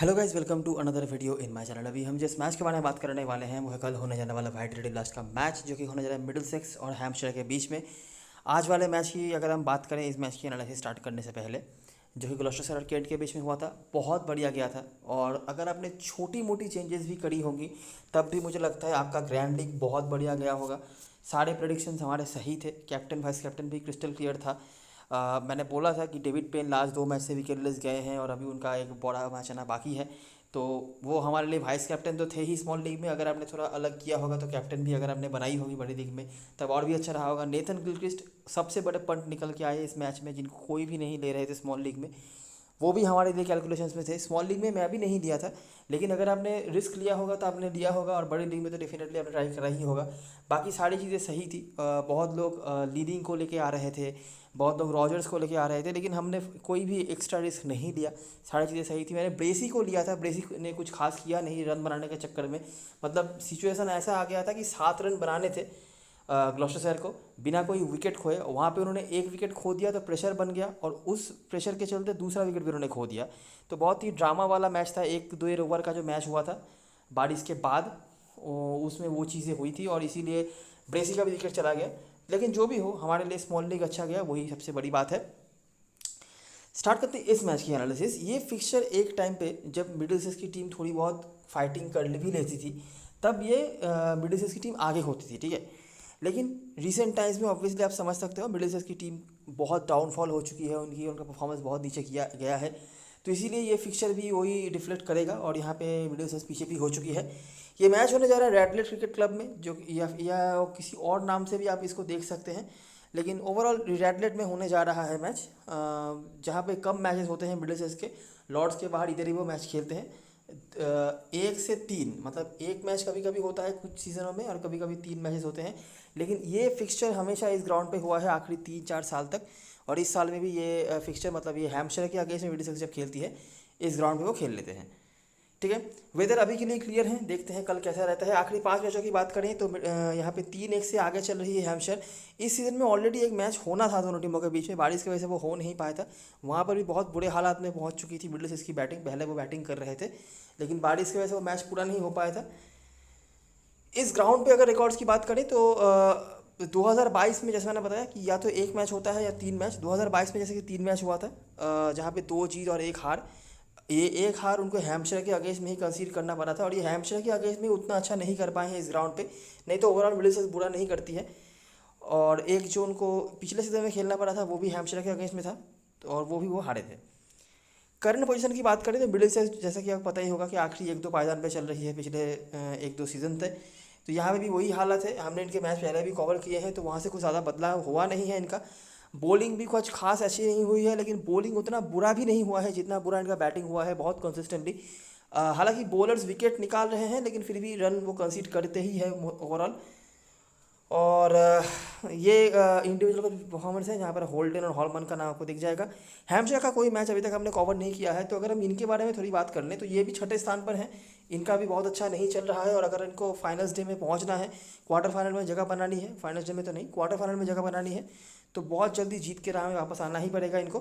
Hello guys, welcome to another video in my channel. अभी हम जिस मैच के बारे में बात करने वाले हैं वो है कल होने जाने वाला वाइट रेड लास्ट का मैच, जो कि होने जा रहा है मिडिलसेक्स और हैम्पशायर के बीच में। आज वाले मैच की अगर हम बात करें, इस मैच की एनालिसिस स्टार्ट करने से पहले, जो कि ग्लॉस्टरशायर और केंट के बीच में हुआ था, बहुत बढ़िया गया था। और अगर आपने छोटी मोटी चेंजेस भी करी होंगी तब भी मुझे लगता है आपका ग्रैंड लीग बहुत बढ़िया गया होगा। सारे प्रेडिक्शंस हमारे सही थे, कैप्टन वाइस कैप्टन भी क्रिस्टल क्लियर था। मैंने बोला था कि डेविड पेन लास्ट 2 मैच से विकेटलेस गए हैं और अभी उनका एक बड़ा मैच आना बाकी है, तो वो हमारे लिए वाइस कैप्टन तो थे ही स्मॉल लीग में। अगर आपने थोड़ा अलग किया होगा तो कैप्टन भी अगर आपने बनाई होगी बड़ी लीग में तब और भी अच्छा रहा होगा। नेथन गिलक्रिस्ट सबसे बड़े पंट निकल के आए इस मैच में, जिनको कोई भी नहीं ले रहे थे स्मॉल लीग में। वो भी हमारे लिए कैलकुलेशंस में थे। स्मॉल लीग में मैं भी नहीं लिया था, लेकिन अगर आपने रिस्क लिया होगा तो आपने लिया होगा, और बड़ी लीग में तो डेफिनेटली आपने ट्राई करा ही होगा। बाकी सारी चीज़ें सही थी। बहुत लोग लीडिंग को लेके आ रहे थे, बहुत लोग रॉजर्स को लेके आ रहे थे, लेकिन हमने कोई भी एक्स्ट्रा रिस्क नहीं लिया। सारी चीज़ें सही थी। मैंने ब्रेसी को लिया था, ब्रेसी ने कुछ खास किया नहीं रन बनाने के चक्कर में। मतलब सिचुएशन ऐसा आ गया था कि 7 रन बनाने थे ग्लॉस्टरशायर को बिना कोई विकेट खोए। वहाँ पे उन्होंने एक विकेट खो दिया तो प्रेशर बन गया, और उस प्रेशर के चलते दूसरा विकेट भी उन्होंने खो दिया। तो बहुत ही ड्रामा वाला मैच था। 1-2 ओवर का जो मैच हुआ था बारिश के बाद, उसमें वो चीज़ें हुई थी, और इसीलिए ब्रेसी का भी विकेट चला गया। लेकिन जो भी हो, हमारे लिए स्मॉल लीग अच्छा गया, वही सबसे बड़ी बात है। स्टार्ट करते हैं इस मैच की एनालिसिस। ये फिक्सचर एक टाइम पे जब मिडिलसेक्स की टीम थोड़ी बहुत फाइटिंग कर भी लेती थी, तब ये मिडिलसेक्स की टीम आगे होती थी, ठीक है। लेकिन रिसेंट टाइम्स में ऑब्वियसली आप समझ सकते हो मिडिलसेक्स की टीम बहुत डाउनफॉल हो चुकी है, उनका परफॉर्मेंस बहुत नीचे किया गया है। तो इसीलिए ये फिक्सचर भी वही रिफ्लेक्ट करेगा, और यहाँ पे मिडिलसेक्स पीछे भी हो चुकी है। ये मैच होने जा रहा है रेडलेट क्रिकेट क्लब में, जो या किसी और नाम से भी आप इसको देख सकते हैं, लेकिन ओवरऑल रेडलेट में होने जा रहा है मैच। जहाँ पे कम मैचेस होते हैं मिडिलसेक्स के। लॉर्ड्स के बाहर इधर ही वो मैच खेलते हैं। 1 से 3, मतलब एक मैच कभी कभी होता है कुछ सीजनों में, और कभी कभी 3 मैचेस होते हैं। लेकिन ये फिक्सचर हमेशा इस ग्राउंड पे हुआ है आखिरी 3-4 साल तक, और इस साल में भी ये फिक्सचर, मतलब ये हैम्पशायर के अगेंस्ट में मिडिलसेक्स जब खेलती है इस ग्राउंड पे वो खेल लेते हैं, ठीक है। वेदर अभी के लिए क्लियर है, देखते हैं कल कैसा रहता है। आखिरी 5 मैचों की बात करें तो यहाँ पे 3-1 से आगे चल रही है हैम्पशायर। इस सीज़न में ऑलरेडी एक मैच होना था दोनों टीमों के बीच में, बारिश की वजह से वो हो नहीं पाया था। वहाँ पर भी बहुत बुरे हालात में पहुँच चुकी थी मिडिलसेक्स की बैटिंग। पहले वो बैटिंग कर रहे थे, लेकिन बारिश की वजह से वो मैच पूरा नहीं हो पाया था। इस ग्राउंड पे अगर रिकॉर्ड्स की बात करें तो 2022 में, जैसे मैंने बताया कि या तो एक मैच होता है या 3 मैच। 2022 में जैसे कि 3 मैच हुआ था, जहाँ पे 2 जीत और 1 हार। ये 1 हार उनको हैम्पशायर के अगेंस्ट में ही कंसीड करना पड़ा था, और ये हैम्पशायर के अगेंस्ट में उतना अच्छा नहीं कर पाए हैं इस ग्राउंड पे। नहीं तो ओवरऑल मिडिलसेक्स बुरा नहीं करती है। और एक जो उनको पिछले सीजन में खेलना पड़ा था वो भी हैम्पशायर के अगेंस्ट में था, तो और वो भी वो हारे थे। करंट पोजीशन की बात करें तो मिडिलसेक्स, जैसा कि आपको पता ही होगा कि आखिरी 1-2 पायदान पे चल रही है पिछले 1-2 सीज़न से। तो यहाँ पे भी वही हालत है। हमने इनके मैच पहले भी कवर किए हैं, तो वहाँ से कुछ ज़्यादा बदलाव हुआ नहीं है इनका। बॉलिंग भी कुछ खास अच्छी नहीं हुई है, लेकिन बॉलिंग उतना बुरा भी नहीं हुआ है जितना बुरा इनका बैटिंग हुआ है, बहुत कंसिस्टेंटली। हालांकि बॉलर्स विकेट निकाल रहे हैं, लेकिन फिर भी रन वो कंसीड करते ही है ओवरऑल। और ये इंडिविजुअल का परफॉर्मेंस है, जहाँ पर होल्डन और हॉलमन का नाम आपको दिख जाएगा। हैम्पशायर का कोई मैच अभी तक हमने कवर नहीं किया है, तो अगर हम इनके बारे में थोड़ी बात कर लें तो ये भी छठे स्थान पर हैं। इनका भी बहुत अच्छा नहीं चल रहा है, और अगर इनको फाइनल्स डे में पहुंचना है, क्वार्टर फाइनल में जगह बनानी है, फाइनल्स डे में तो नहीं, क्वार्टर फाइनल में जगह बनानी है, तो बहुत जल्दी जीत के राह में वापस आना ही पड़ेगा इनको।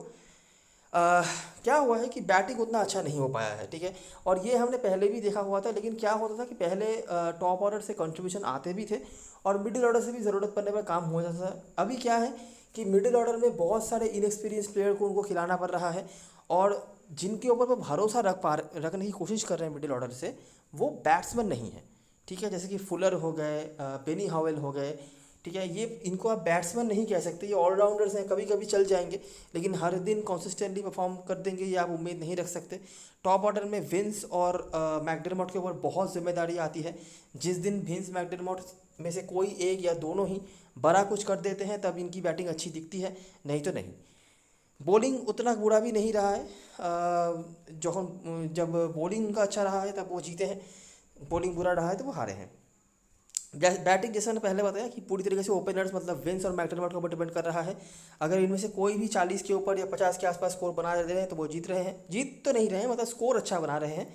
क्या हुआ है कि बैटिंग उतना अच्छा नहीं हो पाया है, ठीक है। और ये हमने पहले भी देखा हुआ था, लेकिन क्या होता था कि पहले टॉप ऑर्डर से कंट्रीब्यूशन आते भी थे, और मिडिल ऑर्डर से भी ज़रूरत पड़ने पर काम हो जाता था। अभी क्या है कि मिडिल ऑर्डर में बहुत सारे इनएक्सपीरियंस प्लेयर को उनको खिलाना पड़ रहा है, और जिनके ऊपर वो भरोसा रखने की कोशिश कर रहे हैं मिडिल ऑर्डर से, वो बैट्समैन नहीं है, ठीक है। जैसे कि फुलर हो गए, बेनी हावेल हो गए, ठीक है। ये इनको आप बैट्समैन नहीं कह सकते, ये ऑलराउंडर्स हैं, कभी कभी चल जाएंगे, लेकिन हर दिन कंसिस्टेंटली परफॉर्म कर देंगे ये आप उम्मीद नहीं रख सकते। टॉप ऑर्डर में विंस और मैकडरमॉट के ऊपर बहुत जिम्मेदारी आती है। जिस दिन विंस मैकडरमॉट में से कोई एक या दोनों ही बड़ा कुछ कर देते हैं, तब इनकी बैटिंग अच्छी दिखती है, नहीं तो नहीं। बॉलिंग उतना बुरा भी नहीं रहा है। जब बॉलिंग उनका अच्छा रहा है तब वो जीते हैं, बॉलिंग बुरा रहा है तो वो हारे हैं। बैटिंग जैसे मैंने पहले बताया कि पूरी तरीके से ओपनर्स, मतलब विंस और मैकडरमॉट के ऊपर डिपेंड कर रहा है। अगर इनमें से कोई भी 40 के ऊपर या 50 के आसपास स्कोर बना दे रहे हैं तो वो जीत रहे हैं। जीत तो नहीं रहे हैं, मतलब स्कोर अच्छा बना रहे हैं।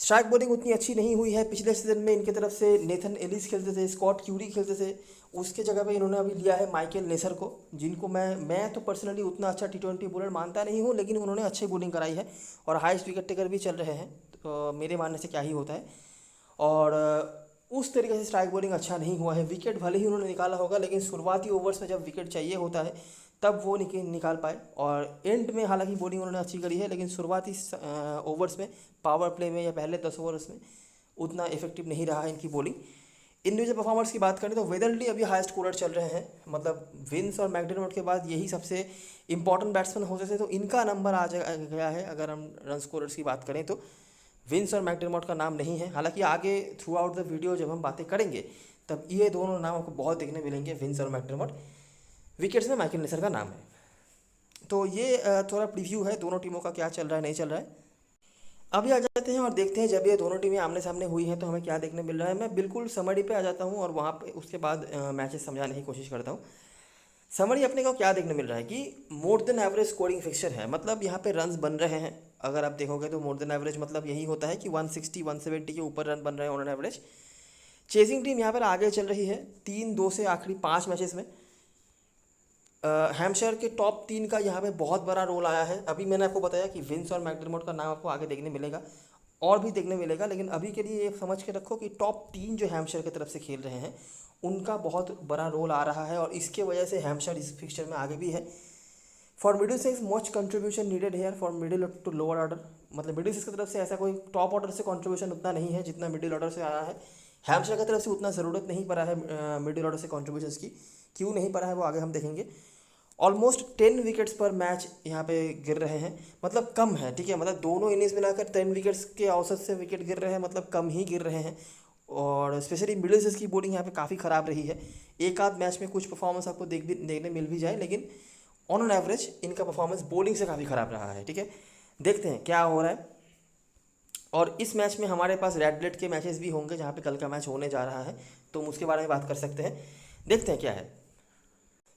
स्ट्राइक बॉलिंग उतनी अच्छी नहीं हुई है। पिछले सीजन में इनके तरफ से नेथन एलिस खेलते थे, स्कॉट क्यूरी खेलते थे, उसके जगह पे इन्होंने अभी लिया है माइकल नेसर को, जिनको मैं तो पर्सनली उतना अच्छा टी20 बॉलर मानता नहीं हूँ, लेकिन उन्होंने अच्छी बॉलिंग कराई है और हाईएस्ट विकेट टेकर भी चल रहे हैं, तो मेरे मानने से क्या ही होता है। और उस तरीके से स्ट्राइक बॉलिंग अच्छा नहीं हुआ है। विकेट भले ही उन्होंने निकाला होगा, लेकिन शुरुआती ओवर्स में जब विकेट चाहिए होता है तब वो निकाल पाए, और एंड में हालांकि बॉलिंग उन्होंने अच्छी करी है, लेकिन शुरुआती ओवर्स में पावर प्ले में या पहले 10 ओवर्स में उतना इफेक्टिव नहीं रहा है इनकी बॉलिंग। इंडिविजुअल परफॉर्मर्स की बात करें तो वेदरली अभी हाईएस्ट स्कोरर चल रहे हैं, मतलब विंस और मैकडरमोट के बाद यही सबसे इंपॉर्टेंट बैट्समैन होते थे, तो इनका नंबर आ गया है। अगर हम रन स्कोरर्स की बात करें तो विंस और मैकडरमोट का नाम नहीं है। हालांकि आगे थ्रू आउट द वीडियो जब हम बातें करेंगे तब ये दोनों नाम आपको बहुत देखने मिलेंगे, विंस और मैकडरमोट। विकेट्स में माइकल नेसर का नाम है। तो ये थोड़ा प्रीव्यू है दोनों टीमों का, क्या चल रहा है नहीं चल रहा है। अभी आ जाते हैं और देखते हैं जब ये दोनों टीमें आमने सामने हुई हैं तो हमें क्या देखने मिल रहा है। मैं बिल्कुल समरी पे आ जाता हूँ और वहाँ पे उसके बाद मैचेस समझाने की कोशिश करता हूँ। समरी अपने को क्या देखने मिल रहा है कि more than average scoring fixture है, मतलब यहाँ पे रन्स बन रहे हैं। अगर आप देखोगे तो मोर देन एवरेज मतलब यही होता है कि 160 170 के ऊपर रन बन रहे हैं ऑन एवरेज। चेजिंग टीम यहाँ पर आगे चल रही है 3-2 से आखिरी 5 मैचेस में। हैम्पशायर के टॉप 3 का यहाँ पे बहुत बड़ा रोल आया है। अभी मैंने आपको बताया कि विंस और मैकडरमोट का नाम आपको आगे देखने मिलेगा और भी देखने मिलेगा, लेकिन अभी के लिए ये समझ के रखो कि टॉप 3 जो हैम्पशायर की तरफ से खेल रहे हैं उनका बहुत बड़ा रोल आ रहा है, और इसके वजह से हैम्पशायर इस फिक्सचर में आगे भी है। For Middlesex much contribution needed here for middle to lower order, मतलब मिडिल सिक्स की तरफ से ऐसा कोई टॉप ऑर्डर से कंट्रीब्यूशन उतना नहीं है जितना मिडिल ऑर्डर से आया है। हैम्पशायर की तरफ से उतना ज़रूरत नहीं पड़ा है मिडिल ऑर्डर से कॉन्ट्रीब्यूशन की। क्यों नहीं पड़ा है वो आगे हम देखेंगे। ऑलमोस्ट 10 विकेट्स पर मैच यहाँ पे गिर रहे हैं, मतलब कम है, ठीक है, मतलब दोनों इनिंग्स मिलाकर 10 विकेट्स के औसत से विकेट गिर रहे हैं, मतलब कम ही गिर रहे हैं। और स्पेशली मिडिल सीज की बॉलिंग यहाँ पे काफ़ी ख़राब रही है। एक आध मैच में कुछ परफॉर्मेंस आपको देखने मिल भी जाए, लेकिन ऑन एन एवरेज इनका परफॉर्मेंस बॉलिंग से काफ़ी ख़राब रहा है, ठीक है। देखते हैं क्या हो रहा है। और इस मैच में हमारे पास रेड ब्लेड के मैचेस भी होंगे जहाँ पे कल का मैच होने जा रहा है, तो हम उसके बारे में बात कर सकते हैं। देखते हैं क्या है।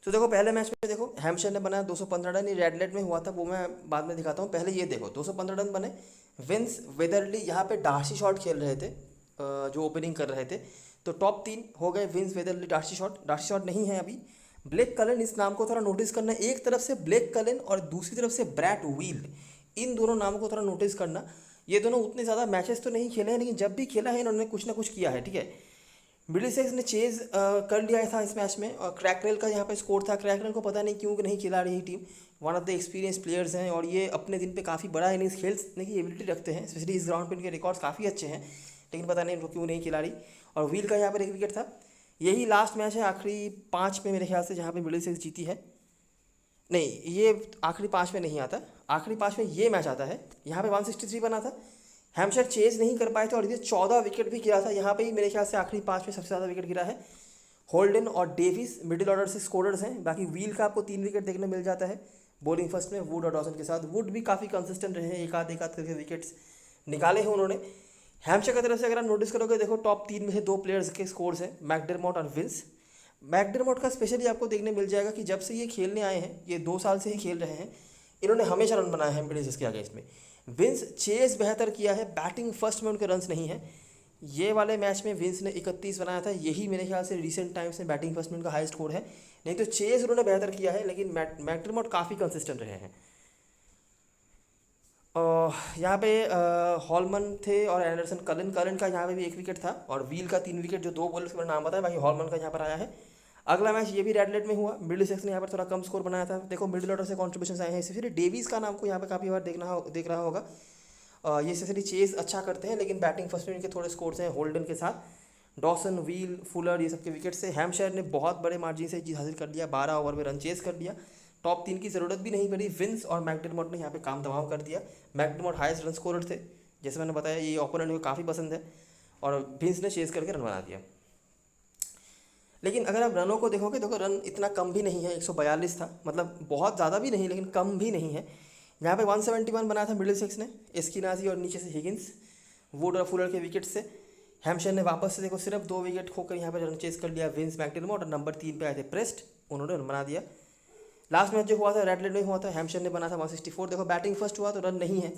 तो देखो पहले मैच में देखो हैम्पशायर ने बनाया 215 रन, ये रेड लाइट में हुआ था, वो मैं बाद में दिखाता हूँ। पहले ये देखो 215 रन बने। विंस वेदरली यहाँ पे डार्सी शॉट खेल रहे थे, जो ओपनिंग कर रहे थे, तो टॉप 3 हो गए विंस वेदरली डार्सी शॉट नहीं है अभी। ब्लेक कलन, इस नाम को थोड़ा नोटिस करना, एक तरफ से ब्लेक कलन और दूसरी तरफ से ब्रैट व्हील, इन दोनों नामों को थोड़ा नोटिस करना। ये दोनों उतने ज़्यादा मैचेस तो नहीं खेले हैं, लेकिन जब भी खेला है इन्होंने कुछ ना कुछ किया है, ठीक है। मिडिलसेक्स ने चेज कर लिया था इस मैच में, और क्रैकरेल का यहाँ पे स्कोर था। क्रैकरेल को पता नहीं क्यों नहीं खिला रही team, one of the experience players हैं और ये अपने दिन पे काफ़ी बड़ा इनिंग्स खेलने की एबिलिटी रखते हैं, स्पेशली इस ग्राउंड पे इनके रिकॉर्ड्स काफ़ी अच्छे हैं, लेकिन पता नहीं इनको क्यों नहीं खिला रही। और व्हील का यहाँ पर 1 विकेट था। यही लास्ट मैच है आखिरी 5 में मेरे ख्याल से जहाँ पर मिडिलसेक्स जीती है। नहीं, ये आखिरी 5 में नहीं आता, आखिरी 5 में ये मैच आता है। यहाँ पे 163 बना था, हैम्पशायर चेज नहीं कर पाए थे और ये 14 विकेट भी गिरा था। यहाँ पे ही मेरे ख्याल से आखिरी 5 में सबसे ज़्यादा विकेट गिरा है। होल्डन और डेविस मिडिल ऑर्डर से स्कोरर्स हैं, बाकी व्हील का आपको 3 विकेट देखने मिल जाता है बॉलिंग फर्स्ट में वुड और डॉसन के साथ। वुड भी काफ़ी कंसिस्टेंट रहे हैं, एक आध करके विकेट्स निकाले हैं उन्होंने। हैम्पशायर की तरफ से अगर आप नोटिस करोगे, देखो टॉप 3 में से 2 प्लेयर्स के स्कोर्स हैं, मैकडरमोट और विंस। मैकडरमोट का स्पेशली आपको देखने मिल जाएगा कि जब से ये खेलने आए हैं, ये 2 साल से ही खेल रहे हैं, इन्होंने हमेशा रन बनाए हैं मिडिल के अगेंस्ट में। विंस चेज बेहतर किया है, बैटिंग फर्स्ट में उनके रन्स नहीं है। ये वाले मैच में विंस ने 31 बनाया था, यही मेरे ख्याल से रिसेंट टाइम्स में बैटिंग फर्स्ट में उनका हाई स्कोर है। नहीं तो चेज उन्होंने बेहतर किया है, लेकिन मैकडरमोट काफ़ी कंसिस्टेंट रहे हैं। यहाँ पे हॉलमन थे और एंडरसन कलन का यहाँ पे भी 1 विकेट था, और व्हील का 3 विकेट, जो 2 बॉलर्स का नाम बताया, बाकी हॉलमन का यहाँ पर आया है। अगला मैच ये भी रेड लाइट में हुआ, मिडिल सेक्स ने यहाँ पर थोड़ा कम स्कोर बनाया था। देखो मिडिल ऑर्डर से कॉन्ट्रीब्यूशन आए हैं, स्पेशली डेविस का नाम को यहाँ पे काफ़ी बार देख रहा होगा। ये स्पेशली चेज अच्छा करते हैं, लेकिन बैटिंग फर्स्ट में इनके थोड़े स्कोर्स हैं होल्डन के साथ। डॉसन, व्हील, फुलर, ये सबके विकेट से हैम्पशायर ने बहुत बड़े मार्जिन से जीत हासिल कर लिया, 12 ओवर में रन चेज कर लिया। टॉप 3 की ज़रूरत भी नहीं पड़ी। विंस और मैकडरमोट ने यहाँ पे काम तमाम कर दिया। मैकडरमोट हाईएस्ट रन स्कोरर थे, जैसे मैंने बताया, ये ओपोनेंट को काफ़ी पसंद है, और विंस ने चेज करके रन बना दिया। लेकिन अगर आप रनों को देखोगे, देखो रन इतना कम भी नहीं है, 142 था, मतलब बहुत ज़्यादा भी नहीं लेकिन कम भी नहीं है। यहाँ पे 171 बनाया था मिडिल सेक्स ने, एस्किनाजी और नीचे से हिगिंस, वुड और फुलर के विकेट से। हैम्पशायर ने वापस से देखो सिर्फ 2 विकेट खोकर यहाँ पे रन चेज कर लिया विंस, मैकडरमोट, और नंबर 3 पे आए थे प्रेस्ट, उन्होंने रन बना दिया। लास्ट मैच जो हुआ था रेड लाइट में हुआ था, हैम्पशायर ने बना था 164। देखो बैटिंग फर्स्ट हुआ तो रन नहीं है,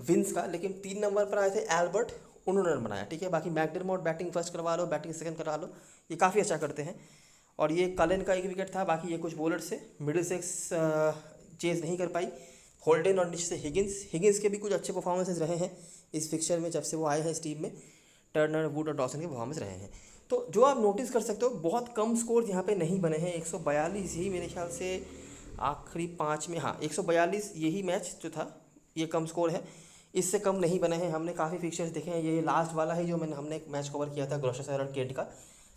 विंस का, लेकिन 3 नंबर पर आए थे एल्बर्ट, उन्होंने रन बनाया, ठीक है। बाकी मैकडरमोट बैटिंग फर्स्ट करवा लो, बैटिंग सेकंड करवा लो, ये काफ़ी अच्छा करते हैं। और ये कलन का 1 विकेट था, बाकी ये कुछ बॉलर से मिडिल सेक्स चेज नहीं कर पाई। होल्डन और नीचे से हिगिंस के भी कुछ अच्छे परफॉर्मेंसेज रहे हैं इस फिक्चर में, जब से वो आए हैं इस टीम में। टर्नर, वुड और डॉसन के परफॉर्मेंस रहे हैं। तो जो आप नोटिस कर सकते हो, बहुत कम स्कोर यहाँ पे नहीं बने हैं। 142 ही मेरे ख्याल से आखिरी 5 में, हाँ 142 यही मैच जो था ये कम स्कोर है, इससे कम नहीं बने हैं। हमने काफ़ी फिक्चर्स देखे हैं, ये लास्ट वाला है जो हमने एक मैच कवर किया था ग्लॉस्टरशायर और केंट का,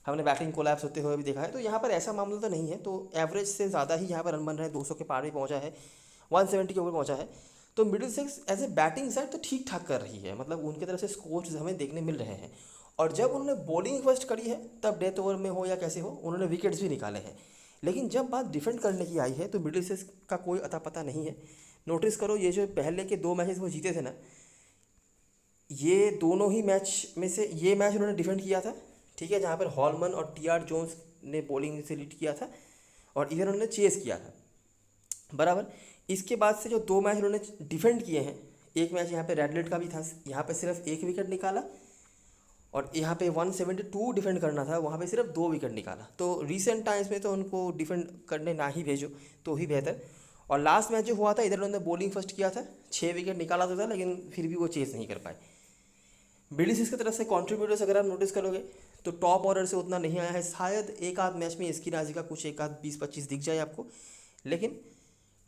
हमने बैटिंग कोलैप्स होते हुए भी देखा है। तो यहाँ पर ऐसा मामला तो नहीं है, तो एवरेज से ज़्यादा ही यहाँ पर रन बन रहे हैं, 200 के पार भी पहुँचा है, 170 के ऊपर पहुँचा है। तो Middlesex as a batting side तो ठीक ठाक कर रही है, मतलब उनकी तरफ से स्कोर्स हमें देखने मिल रहे हैं। और जब उन्होंने बॉलिंग फर्स्ट करी है, तब डेथ ओवर में हो या कैसे हो, उन्होंने विकेट्स भी निकाले हैं। लेकिन जब बात डिफेंड करने की आई है, तो मिडिल सेक्स का कोई अता पता नहीं है। नोटिस करो, ये जो पहले के 2 मैचेस वो जीते थे ना, ये दोनों ही मैच में से ये मैच उन्होंने डिफेंड किया था, ठीक है, जहाँ पर हॉलमन और टी.आर. जोन्स ने बॉलिंग से लीड किया था और इधर उन्होंने चेस किया था, बराबर। इसके बाद से जो 2 मैच उन्होंने डिफेंड किए हैं, एक मैच यहाँ पे रेडलेट का भी था, यहाँ पे सिर्फ 1 विकेट निकाला, और यहाँ पे 172 डिफेंड करना था, वहाँ पे सिर्फ 2 विकेट निकाला। तो रिसेंट टाइम्स में तो उनको डिफेंड करने ना ही भेजो तो ही बेहतर। और लास्ट मैच जो हुआ था, इधर उन्होंने बॉलिंग फर्स्ट किया था, 6 विकेट निकाला तो था, लेकिन फिर भी वो चेस नहीं कर पाए। मिडिल सीरीज की तरफ से कंट्रीब्यूटर्स अगर आप नोटिस करोगे, तो टॉप ऑर्डर से उतना नहीं आया है। शायद एक आध मैच में इसकी राजी का कुछ एक आध 20-25 दिख जाए आपको, लेकिन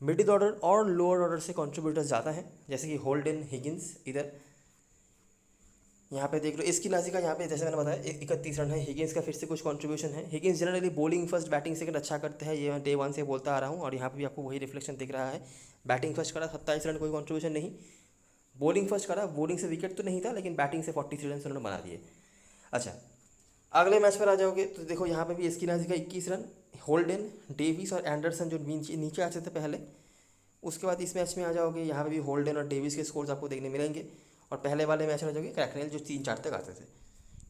मिडिल ऑर्डर और लोअर ऑर्डर से कंट्रीब्यूटर्स ज़्यादा हैं, जैसे कि होल्डन, हिगिंस। इधर यहाँ पे देख लो, इसकी नाजी का यहाँ पे जैसे मैंने बताया 31 रन है। हिगिंस का फिर से कुछ कंट्रीब्यूशन है। Higgins generally bowling first batting second अच्छा करते हैं, ये मैं डे 1 से बोलता आ रहा हूँ, और यहाँ पे भी आपको वही रिफ्लेक्शन दिख रहा है। बैटिंग फर्स्ट करा 27 रन, कोई कंट्रीब्यूशन नहीं। बॉलिंग फर्स्ट करा, बॉलिंग से विकेट तो नहीं था, लेकिन बैटिंग से 43 रन उन्होंने बना दिए। अच्छा, अगले मैच पर आ जाओगे तो देखो यहाँ पे भी इसकी नाजी का 21 रन। होल्डन, डेविस और एंडरसन जो नीचे आते थे पहले, उसके बाद इस मैच में आ जाओगे, यहाँ पे भी होल्डन और डेविस के स्कोर्स आपको देखने मिलेंगे। और पहले वाले मैच में आ जाओगे क्रैकनेल जो 3-4 तक आते थे,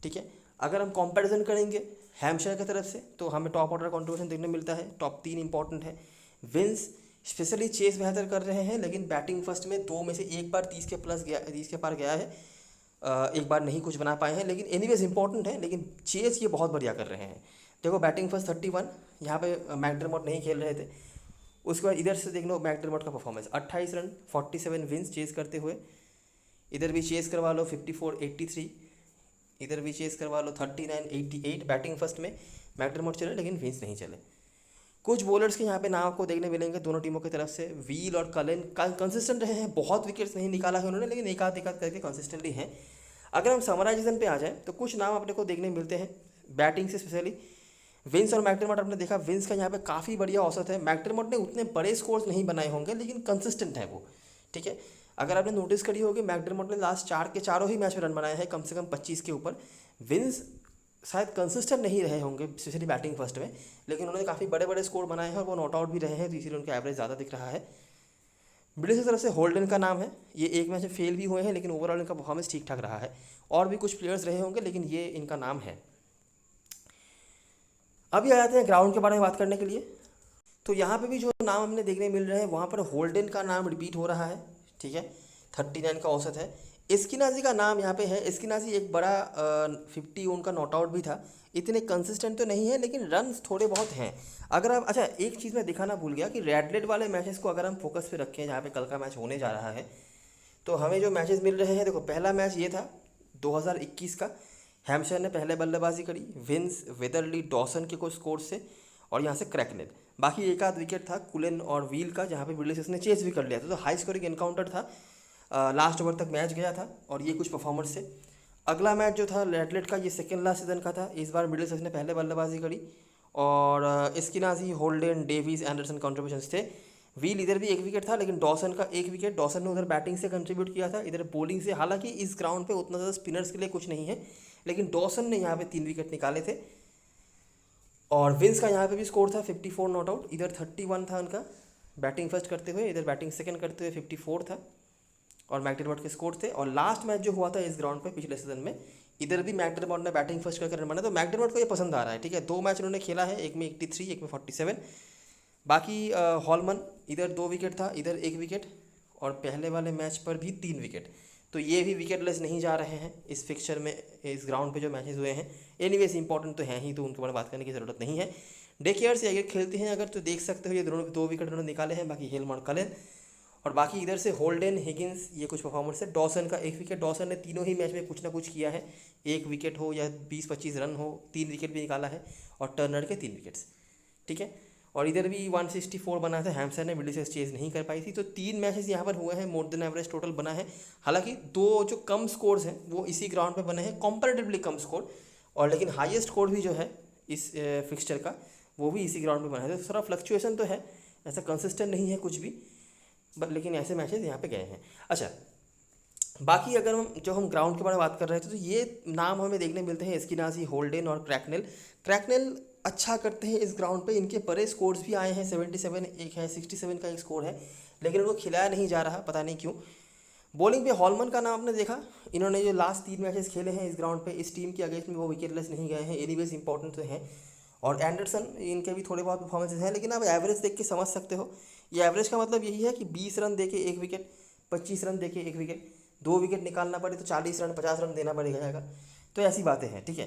ठीक है। अगर हम कंपैरिजन करेंगे हैम्पशायर की तरफ से, तो हमें टॉप ऑर्डर कंट्रीब्यूशन देखने मिलता है। टॉप 3 इंपॉर्टेंट है। विंस स्पेशली चेस बेहतर कर रहे हैं, लेकिन बैटिंग फर्स्ट में 2 में से एक बार 30 के प्लस गया, 30 के पार गया है, एक बार नहीं कुछ बना पाए हैं, लेकिन एनीवेज इंपॉर्टेंट है। लेकिन चेस ये बहुत बढ़िया कर रहे हैं। देखो बैटिंग फर्स्ट 31, यहाँ पे मैकडरमोट नहीं खेल रहे थे। उसके बाद इधर से देख लो मैकडरमोट का परफॉर्मेंस, 28 रन, 47 विंस चेस करते हुए। इधर भी चेस करवा लो 54-83, इधर भी चेस करवा लो 39-88। बैटिंग फर्स्ट में मैकडरमोट चले, लेकिन विंस नहीं चले। कुछ बॉलर्स के यहाँ पे नाम आपको देखने मिलेंगे दोनों टीमों की तरफ से। व्हील और कलन कंसिस्टेंट रहे हैं, बहुत विकेट्स नहीं निकाला है उन्होंने, लेकिन एक आध करके कंसिस्टेंटली हैं। अगर हम समराइजेशन पे आ जाए, तो कुछ नाम अपने को देखने मिलते हैं बैटिंग से, स्पेशली विंस और मैकडरमोट। आपने देखा विंस का यहाँ पे काफ़ी बढ़िया औसत है। मैकडरमोट ने उतने बड़े स्कोर्स नहीं बनाए होंगे, लेकिन कंसिस्टेंट है वो, ठीक है। अगर आपने नोटिस करी होगी, मैकडरमोट ने लास्ट 4 के चारों ही मैच में रन बनाए हैं, कम से कम 25 के ऊपर। विंस शायद कंसिस्टेंट नहीं रहे होंगे, स्पेशली बैटिंग फर्स्ट में, लेकिन उन्होंने काफ़ी बड़े बड़े स्कोर बनाए हैं और वो नॉट आउट भी रहे हैं, तो इसीलिए उनका एवरेज ज़्यादा दिख रहा है। मिडिल की तरफ से होल्डन का नाम है, ये एक मैच में फेल भी हुए हैं, लेकिन ओवरऑल इनका परफॉर्मेंस ठीक ठाक रहा है। और भी कुछ प्लेयर्स रहे होंगे, लेकिन ये इनका नाम है। अभी आ जाते हैं ग्राउंड के बारे में बात करने के लिए। तो यहाँ पे भी जो नाम हमने देखने मिल रहे हैं, वहाँ पर होल्डन का नाम रिपीट हो रहा है, ठीक है, 39 का औसत है। एस्किनाजी का नाम यहाँ पे है। एस्किनाजी एक बड़ा 50 उनका नॉट आउट भी था। इतने कंसिस्टेंट तो नहीं है, लेकिन रन्स थोड़े बहुत हैं। अगर आप, अच्छा एक चीज़ मैं दिखाना भूल गया कि रेडलेट वाले मैचेस को अगर हम फोकस पे रखें, जहाँ पे कल का मैच होने जा रहा है, तो हमें जो मैचेस मिल रहे हैं, देखो पहला मैच ये था 2021 का, हैम्पशायर ने पहले बल्लेबाजी करी, विंस, वेदरली, डॉसन के कुछ स्कोर से, और यहाँ से क्रैकनेल। बाकी एक आध विकेट था कुलन और व्हील का, जहाँ पे विलियम्स ने चेस भी कर लिया था। तो हाई स्कोरिंग एनकाउंटर था, लास्ट ओवर तक मैच गया था, और ये कुछ परफॉर्मेंस से। अगला मैच जो था रेडलेट का, ये सेकेंड लास्ट सीजन का था। इस बार मिडिल ने पहले बल्लेबाजी करी, और Eskinazi, Holden, Davis, Anderson contribution थे। व्हील इधर भी 1 विकेट था, लेकिन डॉसन का 1 विकेट। डॉसन ने उधर बैटिंग से कंट्रीब्यूट किया था, इधर बॉलिंग से। हालांकि इस ग्राउंड पे उतना ज़्यादा स्पिनर्स के लिए कुछ नहीं है, लेकिन डॉसन ने यहाँ पे 3 विकेट निकाले थे। और विंस का यहाँ पे भी स्कोर था 54 नॉट आउट। इधर 31 था उनका बैटिंग फर्स्ट करते हुए, इधर बैटिंग सेकंड करते हुए 54 था, और मैकडरमोट के स्कोर थे। और लास्ट मैच जो हुआ था इस ग्राउंड पे पिछले सीजन में, इधर भी मैकडरमोट ने बैटिंग फर्स्ट करके रन बनाया। तो मैकडरमोट को ये पसंद आ रहा है, ठीक है। 2 मैच उन्होंने खेला है, एक में 83, एक में 47। बाकी हॉलमन, इधर 2 विकेट था, इधर 1 विकेट, और पहले वाले मैच पर भी 3 विकेट। तो ये भी विकेटलेस नहीं जा रहे हैं इस फिक्सचर में, इस ग्राउंड पे जो मैचेस हुए हैं। एनीवेज इंपॉर्टेंट तो हैं ही, तो उनके बारे में बात करने की ज़रूरत नहीं है। डे केयर से अगर खेलते हैं अगर, तो देख सकते हो ये दोनों 2 विकेट उन्होंने निकाले हैं, बाकी हेल्म और कलेन, और बाकी इधर से होल्डन, हिगिंस, ये कुछ परफॉर्मेंस है। डॉसन का 1 विकेट, डॉसन ने तीनों ही मैच में कुछ ना कुछ किया है, 1 विकेट हो या 20-25 रन हो, 3 विकेट भी निकाला है, और टर्नर के 3 विकेट्स, ठीक है। और इधर भी 164 बना था, हैम्पशायर ने मिडिलसेक्स चेज नहीं कर पाई थी। तो 3 मैचेस यहाँ पर हुए हैं, मोर देन एवरेज टोटल बना है। हालांकि 2 जो कम स्कोर्स हैं वो इसी ग्राउंड पे बने हैं, कंपैरेटिवली कम स्कोर, और लेकिन हाईएस्ट स्कोर भी जो है इस फिक्सचर का वो भी इसी ग्राउंड पे बना है। तो थोड़ा फ्लक्चुएशन तो है, ऐसा कंसिस्टेंट नहीं है कुछ भी, बट लेकिन ऐसे मैचेस यहाँ पे गए हैं। अच्छा, बाकी अगर हम ग्राउंड के बारे में बात कर रहे थे, तो ये नाम हमें देखने मिलते हैं, एस्किनाजी, होल्डन और क्रैकनेल। क्रैकनेल अच्छा करते हैं इस ग्राउंड पे, इनके बड़े स्कोर्स भी आए हैं, 77 एक है, 67 का एक स्कोर है, लेकिन उनको खिलाया नहीं जा रहा, पता नहीं क्यों। बॉलिंग पे हॉलमन का नाम आपने देखा, इन्होंने जो लास्ट 3 मैचेस खेले हैं इस ग्राउंड पे, इस टीम के अगेंस्ट में वो विकेटलेस नहीं गए हैं, एनीवेज इंपॉर्टेंट तो हैं। और एंडरसन, इनके भी थोड़े बहुत परफॉर्मेंसेज हैं, लेकिन आप एवरेज देख के समझ सकते हो, ये एवरेज का मतलब यही है कि 20 रन दे के 1 विकेट, 25 रन दे के 1 विकेट, 2 विकेट निकालना पड़े तो 40 रन 50 रन देना पड़ेगा। तो ऐसी बातें हैं, ठीक है।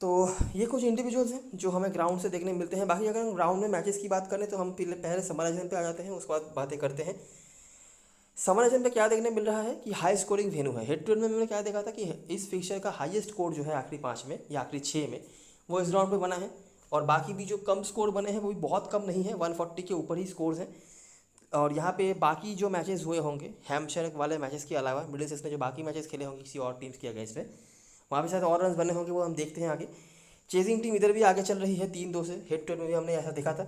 तो ये कुछ इंडिविजुअल्स हैं जो हमें ग्राउंड से देखने मिलते हैं। बाकी अगर हम ग्राउंड में मैचेस की बात करें, तो हम पहले समराइजन पे आ जाते हैं, उसके बाद बातें करते हैं। समराइजन पे क्या देखने मिल रहा है कि हाई स्कोरिंग वेन्यू है। हेड टू हेड में मैंने क्या देखा था कि इस फिक्सचर का हाईएस्ट स्कोर जो है आखिरी 5 में या आखिरी 6 में, वो इस ग्राउंड पे बना है। और बाकी भी जो कम स्कोर बने हैं वो भी बहुत कम नहीं है, 140 के ऊपर ही स्कोर्स हैं। और यहाँ पे बाकी जो मैचेस हुए होंगे हैम्पशायर वाले मैचेस के अलावा, मिडिलसेक्स ने जो बाकी मैचेस खेले होंगे किसी और टीम्स के अगेंस्ट में, वहाँ पे शायद और रन बने होंगे, वो हम देखते हैं आगे। चेजिंग टीम इधर भी आगे चल रही है 3-2 से, हेड टू हेड में भी हमने ऐसा देखा था।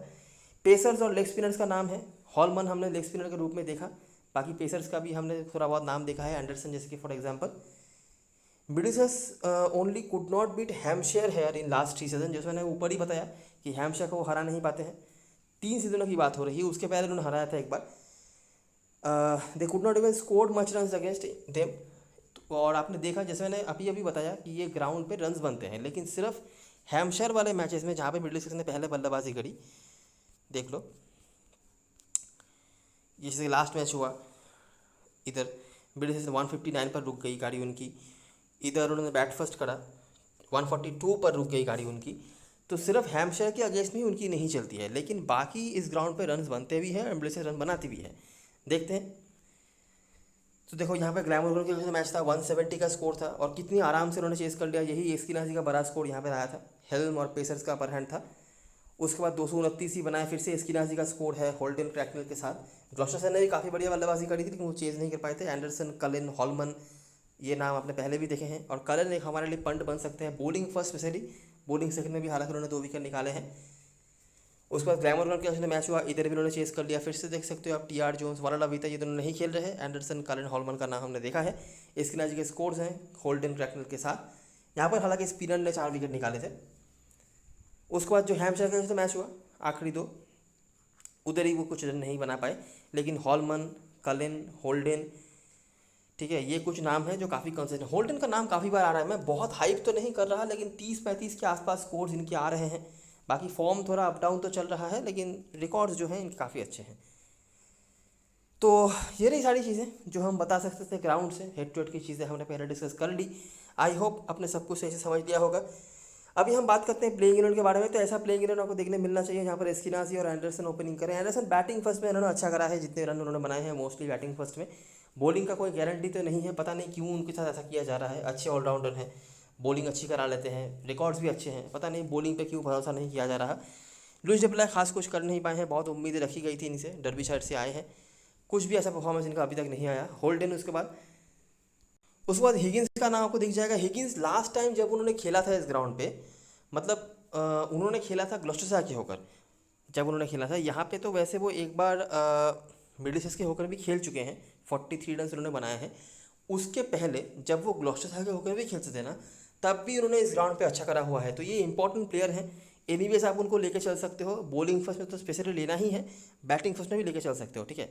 पेसर्स और लेग स्पिनर्स का नाम है, हॉलमन हमने लेग स्पिनर के रूप में देखा, बाकी पेसर्स का भी हमने थोड़ा बहुत नाम देखा है, एंडरसन जैसे कि for example. Middlesex only could not beat Hampshire here in last 3 season, जैसे मैंने ऊपर ही बताया कि हैम्पशायर को वो हरा नहीं पाते हैं। 3 सीजनों की बात हो रही है, उसके पहले उन्होंने हराया था एक बार। They could not even scored much run against them. और आपने देखा, जैसे मैंने अभी अभी बताया कि ये ग्राउंड पे रन्स बनते हैं, लेकिन सिर्फ हैम्पशायर वाले मैचेस में जहाँ पे मिडिलसेक्स ने पहले बल्लेबाजी करी, देख लो, जैसे लास्ट मैच हुआ, इधर मिडिलसेक्स 159 पर रुक गई गाड़ी उनकी, इधर उन्होंने बैट फर्स्ट करा, 142 पर रुक गई गाड़ी उनकी। तो सिर्फ हैम्पशायर के अगेंस्ट में उनकी नहीं चलती है, लेकिन बाकी इस ग्राउंड पे रन्स बनते भी हैं और मिडिलसेक्स रन बनाती भी है। देखते हैं। तो देखो यहाँ पे ग्लैमर के जो मैच था 170 का स्कोर था, और कितनी आराम से उन्होंने चेस कर लिया। यही एस्किनाजी का बड़ा स्कोर यहाँ पे आया था, हेल्म और पेसर्स का अपर हैंड था। उसके बाद 229 ही बनाए, फिर से एस्किनाजी का स्कोर है होल्डन क्रैकनेल के साथ। ग्लॉस्टरसन ने भी काफ़ी बढ़िया बल्लेबाजी करी थी, लेकिन वो चेज नहीं कर पाए थे। एंडरसन, कलिन, हॉलमन, ये नाम आपने पहले भी देखे हैं, और कलिन एक हमारे लिए पंट बन सकते हैं bowling first, specially bowling second में भी, हालांकि उन्होंने 2 विकेट निकाले हैं। उसके बाद ग्लैमर के मैच हुआ, इधर भी उन्होंने चेस कर लिया। फिर से देख सकते हो आप, टी आर जोन्स, वाला लविता, ये दोनों नहीं खेल रहे हैं। एंडरसन, कलिन, हॉलमन का नाम हमने देखा है। एस्किनाजी के स्कोर्स हैं होल्डन क्रैकनेल के साथ। यहाँ पर हालांकि स्पिनर ने 4 विकेट निकाले थे। उसके बाद जो हैम्पशायर का जो मैच हुआ आखिरी 2, उधर ही वो कुछ रन नहीं बना पाए, लेकिन हॉलमन, कलिन, होल्डन, ठीक है, ये कुछ नाम है जो काफ़ी कंसिस्टेंट। होल्डन का नाम काफ़ी बार आ रहा है, मैं बहुत हाइप तो नहीं कर रहा, लेकिन 30-35 के आसपास स्कोर्स इनके आ रहे हैं। बाकी फॉर्म थोड़ा अप डाउन तो चल रहा है, लेकिन रिकॉर्ड्स जो हैं इनके काफ़ी अच्छे हैं। तो ये रही सारी चीज़ें जो हम बता सकते थे ग्राउंड से। हेड टू हेड की चीज़ें हमने पहले डिस्कस कर ली। आई होप आपने सब कुछ सही से समझ लिया होगा। अभी हम बात करते हैं प्लेइंग इलेवन के बारे में। तो ऐसा प्लेइंग इलेवन आपको देखने मिलना चाहिए जहाँ पर एस्किनाजी और एंडरसन ओपनिंग करें। एंडरसन बैटिंग फर्स्ट में, इन्होंने अच्छा करा है, जितने रन उन्होंने बनाए हैं मोस्टली बैटिंग फर्स्ट में। बॉलिंग का कोई गारंटी तो नहीं है, पता नहीं क्यों उनके साथ ऐसा किया जा रहा है। अच्छे ऑलराउंडर हैं, बॉलिंग अच्छी करा लेते हैं, रिकॉर्ड्स भी अच्छे हैं, पता नहीं बॉलिंग पे क्यों भरोसा नहीं किया जा रहा। लुइस डिप्लाई खास कुछ कर नहीं पाए हैं, बहुत उम्मीदें रखी गई थी इनसे, डर्बीशायर से आए हैं, कुछ भी ऐसा परफॉर्मेंस इनका अभी तक नहीं आया। होल्डन उसके बाद हिगिंस का नाम आपको दिख जाएगा। हिगिंस लास्ट टाइम जब उन्होंने खेला था इस ग्राउंड पे, मतलब उन्होंने खेला था ग्लॉस्टरशायर के होकर, जब उन्होंने खेला था यहाँ पे, तो वैसे वो एक बार मिडिलसेक्स के होकर भी खेल चुके हैं, 43 रन उन्होंने बनाए हैं। उसके पहले जब वो ग्लॉस्टरशायर के होकर भी खेलते थे ना, तब भी उन्होंने इस ग्राउंड पे अच्छा करा हुआ है। तो ये इंपॉर्टेंट प्लेयर हैं। एनीवेज आप उनको लेके चल सकते हो, बॉलिंग फर्स्ट में तो स्पेशली लेना ही है, बैटिंग फर्स्ट में भी लेके चल सकते हो, ठीक है।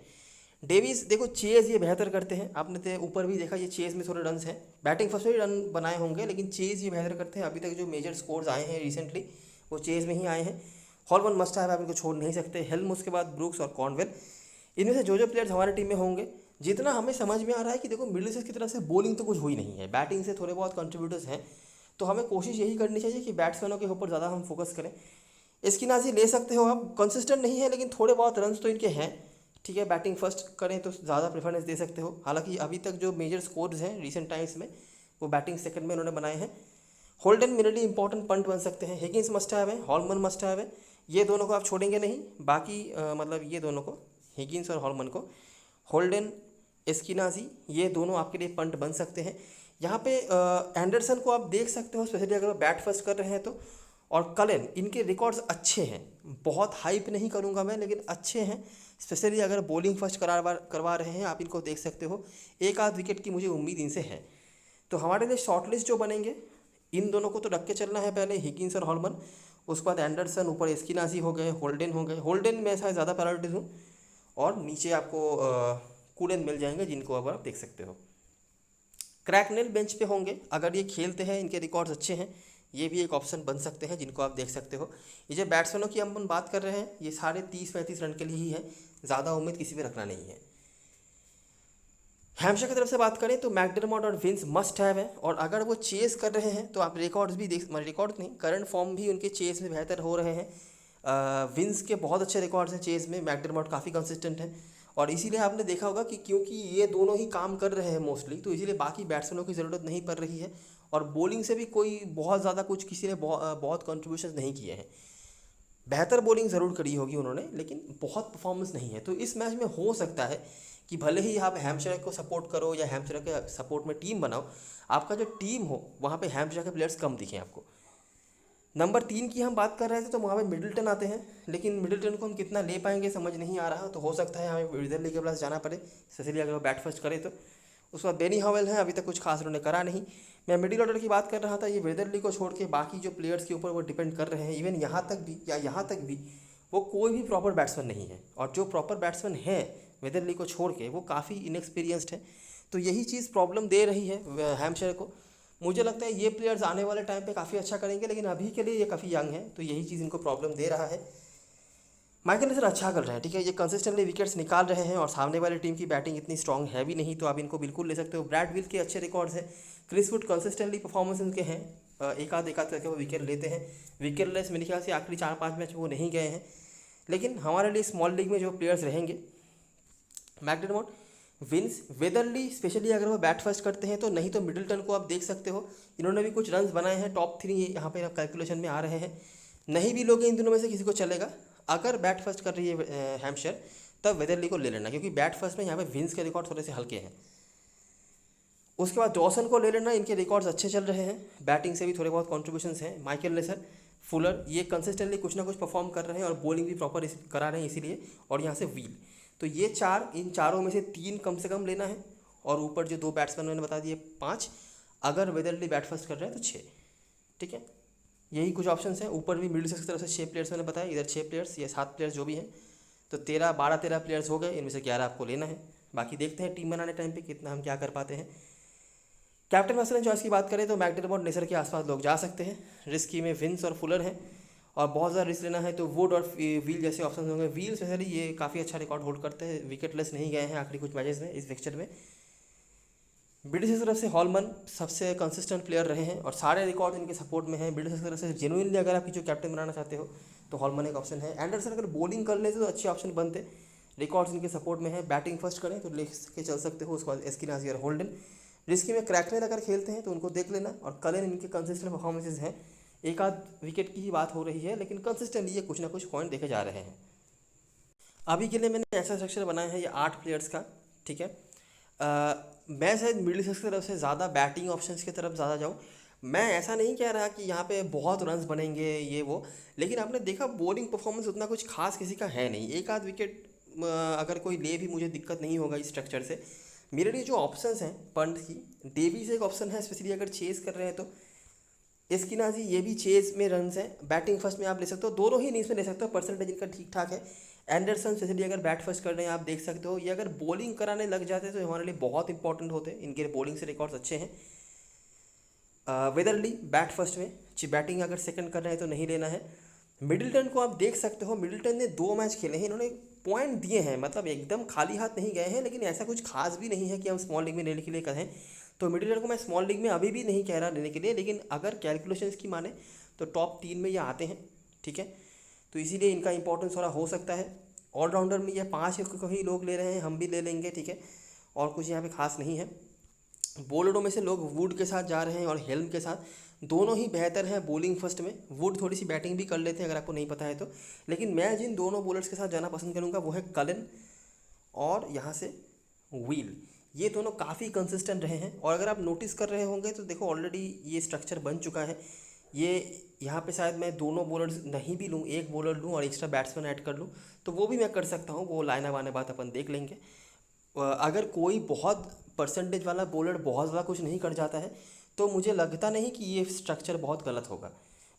डेविस देखो, चेज ये बेहतर करते हैं, आपने तो ऊपर भी देखा, ये चेज में थोड़े रन हैं, बैटिंग फर्स्ट में भी रन बनाए होंगे, लेकिन चेज ये बेहतर करते हैं। अभी तक जो मेजर स्कोर्स आए हैं रिसेंटली, वो चेज में ही आए हैं। हॉलमन मस्ट हैव, आप इनको छोड़ नहीं सकते। हेल्म, उसके बाद ब्रूक्स और कॉर्नवेल। इनमें से जो प्लेयर्स हमारी टीम में होंगे, जितना हमें समझ में आ रहा है कि देखो मिडिल सेक्स की तरफ से बॉलिंग तो कुछ हुई नहीं है, बैटिंग से थोड़े बहुत कंट्रीब्यूटर्स हैं, तो हमें कोशिश यही करनी चाहिए कि बैट्समैनों के ऊपर ज़्यादा हम फोकस करें। एस्किनाजी ले सकते हो आप, कंसिस्टेंट नहीं है लेकिन थोड़े बहुत रन्स तो इनके हैं, ठीक है। बैटिंग फर्स्ट करें तो ज़्यादा प्रेफरेंस दे सकते हो। हालांकि अभी तक जो मेजर स्कोर्स हैं रिसेंट टाइम्स में वो बैटिंग सेकंड में उन्होंने बनाए हैं। होल्डन मेरे लिए इंपॉर्टेंट पॉइंट बन सकते हैं। हिगिंस मस्ट हैव है, हॉलमन मस्ट हैव है, ये दोनों को आप छोड़ेंगे नहीं। बाकी मतलब ये दोनों को, हिगिंस और हॉलमन को, होल्डन, एस्किनाजी, ये दोनों आपके लिए पंट बन सकते हैं। यहाँ पे एंडरसन को आप देख सकते हो, स्पेशली अगर वो बैट फर्स्ट कर रहे हैं तो। और कलेन, इनके रिकॉर्ड्स अच्छे हैं, बहुत हाइप नहीं करूँगा मैं लेकिन अच्छे हैं। स्पेशली अगर बॉलिंग फर्स्ट करवा रहे हैं आप, इनको देख सकते हो। एक आध विकेट की मुझे उम्मीद इनसे है। तो हमारे लिए शॉर्टलिस्ट जो बनेंगे, इन दोनों को तो रख के चलना है पहले, हिगिंस और हॉलमन, उसके बाद एंडरसन, ऊपर एस्किनाजी हो गए, होल्डन हो गए। होल्डन में ऐसा ज़्यादा प्रायोरिटी दूँ, और नीचे आपको कूलन मिल जाएंगे जिनको अब आप देख सकते हो। क्रैकनेल बेंच पे होंगे, अगर ये खेलते हैं, इनके रिकॉर्ड्स अच्छे हैं, ये भी एक ऑप्शन बन सकते हैं जिनको आप देख सकते हो। ये जो बैट्समैनों की हम बात कर रहे हैं, ये सारे 30-35 रन के लिए ही है, ज़्यादा उम्मीद किसी पे रखना नहीं है। हैम्पशायर की तरफ से बात करें तो मैकडरमॉट और विंस मस्ट हैव है, और अगर वो चेस कर रहे हैं तो आप रिकॉर्ड्स भी देख, रिकॉर्ड नहीं, करंट फॉर्म भी उनके चेस में बेहतर हो रहे हैं। विंस के बहुत अच्छे रिकॉर्ड्स हैं चेस में, मैकडरमॉट काफ़ी कंसिस्टेंट है, और इसीलिए आपने देखा होगा कि क्योंकि ये दोनों ही काम कर रहे हैं मोस्टली, तो इसीलिए बाकी बैट्समैनों की ज़रूरत नहीं पड़ रही है। और बॉलिंग से भी कोई बहुत ज़्यादा कुछ किसी ने बहुत कंट्रीब्यूशन नहीं किए हैं। बेहतर बॉलिंग ज़रूर करी होगी उन्होंने, लेकिन बहुत परफॉर्मेंस नहीं है। तो इस मैच में हो सकता है कि भले ही आप हैम्पशायर को सपोर्ट करो या हैम्पशायर के सपोर्ट में टीम बनाओ, आपका जो टीम हो वहाँ पे हैम्पशायर के प्लेयर्स कम दिखें आपको। नंबर 3 की हम बात कर रहे थे तो वहाँ पे मिडिल्टन आते हैं, लेकिन मिडिल्टन को हम कितना ले पाएंगे समझ नहीं आ रहा, तो हो सकता है हमें विदर्ली के पास जाना पड़े, स्पेशली अगर वो बैट फर्स्ट करे तो। उसके बाद बेनी हॉवेल है, अभी तक कुछ खास उन्होंने करा नहीं। मैं मिडिल ऑर्डर की बात कर रहा था, ये विदर्ली को छोड़ के बाकी जो प्लेयर्स के ऊपर वो डिपेंड कर रहे हैं। इवन यहाँ तक भी वो कोई भी प्रॉपर बैट्समैन नहीं है, और जो प्रॉपर बैट्समैन है वेदरली को छोड़ के वो काफ़ी इनएक्सपीरियंस्ड है। तो यही चीज़ प्रॉब्लम दे रही है हैम्पशायर को। मुझे लगता है ये प्लेयर्स आने वाले टाइम पे काफ़ी अच्छा करेंगे, लेकिन अभी के लिए ये काफ़ी यंग है, तो यही चीज़ इनको प्रॉब्लम दे रहा है। माइकल लेसर अच्छा कर रहे हैं, ठीक है, ये कंसिस्टेंटली विकेट्स निकाल रहे हैं, और सामने वाली टीम की बैटिंग इतनी स्ट्रॉन्ग है भी नहीं, तो आप इनको बिल्कुल ले सकते हो। ब्रैड विल के अच्छे रिकॉर्ड्स हैं, क्रिस वुड कंसिस्टेंटली परफॉर्मेंस इनके हैं, एक आध करके वो विकेट लेते हैं। विकेटलेस मेरे ख्याल से आखिरी 4-5 मैच वो नहीं गए हैं। लेकिन हमारे लिए स्मॉल लीग में जो प्लेयर्स रहेंगे, मैकडरमॉट, विंस, वेदरली, स्पेशली अगर वो बैट फर्स्ट करते हैं तो, नहीं तो मिडिल्टन को आप देख सकते हो, इन्होंने भी कुछ रन्स बनाए हैं, टॉप 3 यहाँ पे कैलकुलेशन में आ रहे हैं। नहीं भी लोगे इन दोनों में से किसी को चलेगा। अगर बैट फर्स्ट कर रही है हैम्पशायर, तब वेदरली को ले लेना, क्योंकि बैट फर्स्ट में यहाँ पे विंस के रिकॉर्ड थोड़े से हल्के हैं। उसके बाद डॉसन को ले लेना, इनके रिकॉर्ड्स अच्छे चल रहे हैं, बैटिंग से भी थोड़े बहुत कॉन्ट्रीब्यूशंस हैं। माइकल लेसर, फुलर, ये कंसिस्टेंटली कुछ ना कुछ परफॉर्म कर रहे हैं, और बॉलिंग भी प्रॉपर करा रहे हैं इसीलिए। और यहाँ से व्हील, तो ये 4, इन चारों में से 3 कम से कम लेना है, और ऊपर जो 2 बैट्समैन मैंने बता दिए 5, अगर वेदरली बैट फर्स्ट कर रहे हैं तो 6, ठीक है। यही कुछ ऑप्शंस हैं। ऊपर भी मिडिल सेक्स की तरफ से 6 प्लेयर्स मैंने बताया, इधर 6 प्लेयर्स या 7 प्लेयर्स जो भी हैं, तो 12-13 प्लेयर्स हो गए, इनमें से 11 आपको लेना है। बाकी देखते हैं टीम बनाने टाइम पे कितना हम क्या कर पाते हैं। कैप्टन मसलन चॉइस की बात करें तो मैकडरमॉट, नेसर के आसपास लोग जा सकते हैं। रिस्की में विंस और फुलर हैं, और बहुत ज़्यादा रिस्क लेना है तो वुड और व्हील जैसे ऑप्शन होंगे। व्हील स्पेशली ये काफ़ी अच्छा रिकॉर्ड होल्ड करते हैं, विकेटलेस नहीं गए हैं आखिरी कुछ मैचेस में इस फिक्चर में। ब्रिटिश की तरफ से हॉलमन सबसे कंसिस्टेंट प्लेयर रहे हैं, और सारे रिकॉर्ड इनके सपोर्ट में हैं। ब्रिटिश की तरफ से जेनुइनली अगर आप जो कैप्टन बनाना चाहते हो तो हॉलमन एक ऑप्शन है। एंडरसन अगर बॉलिंग कर लेते तो अच्छे ऑप्शन बनते, रिकॉर्ड्स इनके सपोर्ट में है। बैटिंग फर्स्ट करें तो ले के चल सकते हो। उसके बाद एस्किनाजी और होल्डन। रिस्की में क्रैकनेल अगर खेलते हैं तो उनको देख लेना, और कलेन, इनके कंसिस्टेंट परफॉर्मेंसेज हैं। एक आध विकेट की ही बात हो रही है, लेकिन कंसिस्टेंटली ये कुछ ना कुछ पॉइंट देखे जा रहे हैं। अभी के लिए मैंने ऐसा स्ट्रक्चर बनाया है ये 8 प्लेयर्स का, ठीक है। मैं शायद मिडिल सेक्स की तरफ से ज़्यादा बैटिंग ऑप्शंस की तरफ ज़्यादा जाऊँ। मैं ऐसा नहीं कह रहा कि यहाँ पे बहुत रन्स बनेंगे ये वो, लेकिन आपने देखा बॉलिंग परफॉर्मेंस उतना कुछ खास किसी का है नहीं। एक आध विकेट अगर कोई ले भी मुझे दिक्कत नहीं होगा इस स्ट्रक्चर से। मेरे लिए जो ऑप्शंस हैं पंट की, डेविस एक ऑप्शन है, स्पेशली अगर चेस कर रहे हैं तो। एस्किनाजी, ये भी चेस में रन्स हैं, बैटिंग फर्स्ट में आप ले सकते हो, दोनों ही इनिंग्स में ले सकते हो, परसेंटेज इनका ठीक ठाक है। एंडरसन स्पेशली अगर बैट फर्स्ट कर रहे हैं आप देख सकते हो, ये अगर बॉलिंग कराने लग जाते हैं तो हमारे लिए बहुत इंपॉर्टेंट होते हैं, इनके बॉलिंग से रिकॉर्ड्स अच्छे हैं। वेदरली बैट फर्स्ट में, बैटिंग अगर सेकंड कर रहे हैं तो नहीं लेना है। मिडिल्टन को आप देख सकते हो, मिडिल्टन ने 2 मैच खेले हैं, इन्होंने पॉइंट दिए हैं, मतलब एकदम खाली हाथ नहीं गए हैं, लेकिन ऐसा कुछ खास भी नहीं है कि हम स्मॉल लीग में लेने के लिए कहें। तो मिडिल ऑर्डर को मैं स्मॉल लीग में अभी भी नहीं कह रहा लेने के लिए, लेकिन अगर कैलकुलेशंस की माने तो टॉप 3 में ये आते हैं, ठीक है। तो इसीलिए इनका इंपॉर्टेंस थोड़ा हो सकता है। ऑलराउंडर में ये 5 को ही लोग ले रहे हैं, हम भी ले लेंगे, ठीक है। और कुछ यहाँ पे खास नहीं है। बॉलरों में से लोग वुड के साथ जा रहे हैं और हेल्म के साथ, दोनों ही बेहतर हैं बॉलिंग फर्स्ट में। वुड थोड़ी सी बैटिंग भी कर लेते हैं अगर आपको नहीं पता है तो, लेकिन मैं जिन दोनों बॉलर्स के साथ जाना पसंद करूँगा वो है कलिन और यहाँ से व्हील। ये दोनों काफ़ी कंसिस्टेंट रहे हैं, और अगर आप नोटिस कर रहे होंगे तो देखो ऑलरेडी ये स्ट्रक्चर बन चुका है। ये यहाँ पे शायद मैं दोनों बॉलर्स नहीं भी लूँ, एक बॉलर लूँ और एक्स्ट्रा बैट्समैन ऐड कर लूँ, तो वो भी मैं कर सकता हूँ। वो लाइन आने बात अपन देख लेंगे। अगर कोई बहुत परसेंटेज वाला बॉलर बहुत ज़्यादा कुछ नहीं कर जाता है तो मुझे लगता नहीं कि ये स्ट्रक्चर बहुत गलत होगा।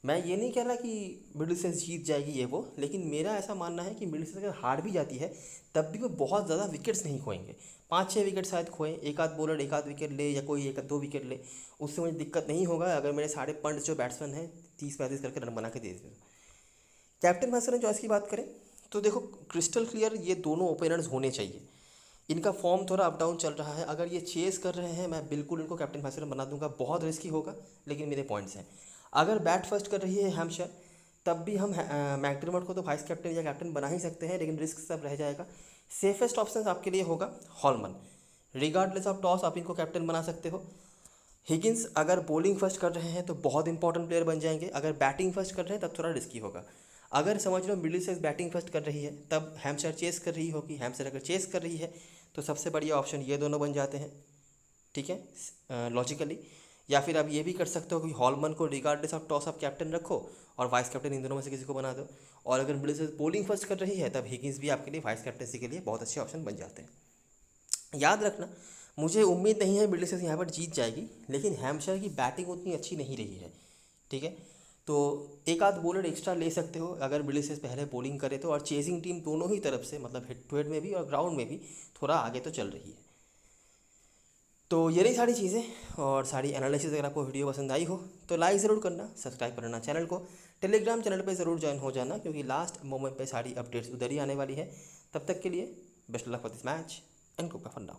मैं ये नहीं कह रहा कि मिडिल सेंस जीत जाएगी ये वो, लेकिन मेरा ऐसा मानना है कि मिडिल सेंस अगर हार भी जाती है तब भी वो बहुत ज़्यादा विकेट्स नहीं खोएंगे। 5-6 विकेट शायद खोएं, एक आध बॉलर एक आध विकेट ले या कोई 1-2 विकेट ले, उससे मुझे दिक्कत नहीं होगा अगर मेरे सारे पंड्स जो बैट्समैन हैं 30-35 करके रन बना के दे दें। कैप्टन वाइस कैप्टन चॉइस की बात करें तो देखो क्रिस्टल क्लियर ये दोनों ओपनर्स होने चाहिए। इनका फॉर्म थोड़ा अप डाउन चल रहा है, अगर ये चेस कर रहे हैं मैं बिल्कुल इनको कैप्टन वाइस कैप्टन बना दूंगा। बहुत रिस्की होगा लेकिन मेरे पॉइंट्स हैं। अगर बैट फर्स्ट कर रही है हैम्पशायर तब भी हम मैकडर्मट को तो वाइस कैप्टन या कैप्टन बना ही सकते हैं, लेकिन रिस्क सब रह जाएगा। सेफेस्ट ऑप्शन आपके लिए होगा हॉलमन। रिगार्डलेस ऑफ टॉस आप इनको कैप्टन बना सकते हो। हिगिंस अगर बॉलिंग फर्स्ट कर रहे हैं तो बहुत इंपॉर्टेंट प्लेयर बन जाएंगे, अगर बैटिंग फर्स्ट कर रहे हैं तब थोड़ा रिस्की होगा। अगर समझ low middle sex batting first कर रही है तब हैम्पशायर चेस कर रही होगी, हैम्पशायर अगर चेस कर रही है तो सबसे बढ़िया ऑप्शन ये दोनों बन जाते हैं, ठीक है, लॉजिकली। या फिर आप ये भी कर सकते हो कि हॉलमन को रिगार्डलेस ऑफ टॉस आप कैप्टन रखो और वाइस कैप्टन इन दोनों में से किसी को बना दो। और अगर मिडिल सेक्स बॉलिंग फर्स्ट कर रही है तब हिगिंस भी आपके लिए वाइस कैप्टनसी के लिए बहुत अच्छे ऑप्शन बन जाते हैं। याद रखना, मुझे उम्मीद नहीं है मिडिलसेक्स यहाँ पर जीत जाएगी, लेकिन हैम्पशायर की बैटिंग उतनी अच्छी नहीं रही है, ठीक है। तो एक आध बॉलर एक्स्ट्रा ले सकते हो अगर मिडिलसेक्स पहले बॉलिंग करे तो, और चेजिंग टीम दोनों ही तरफ से मतलब हेड टू हेड में भी और ग्राउंड में भी थोड़ा आगे तो चल रही है। तो ये रही सारी चीज़ें और सारी एनालिसिस। अगर आपको वीडियो पसंद आई हो तो लाइक ज़रूर करना, सब्सक्राइब करना चैनल को, टेलीग्राम चैनल पे ज़रूर ज्वाइन हो जाना क्योंकि लास्ट मोमेंट पे सारी अपडेट्स उधर ही आने वाली है। तब तक के लिए best luck for this match and go for now.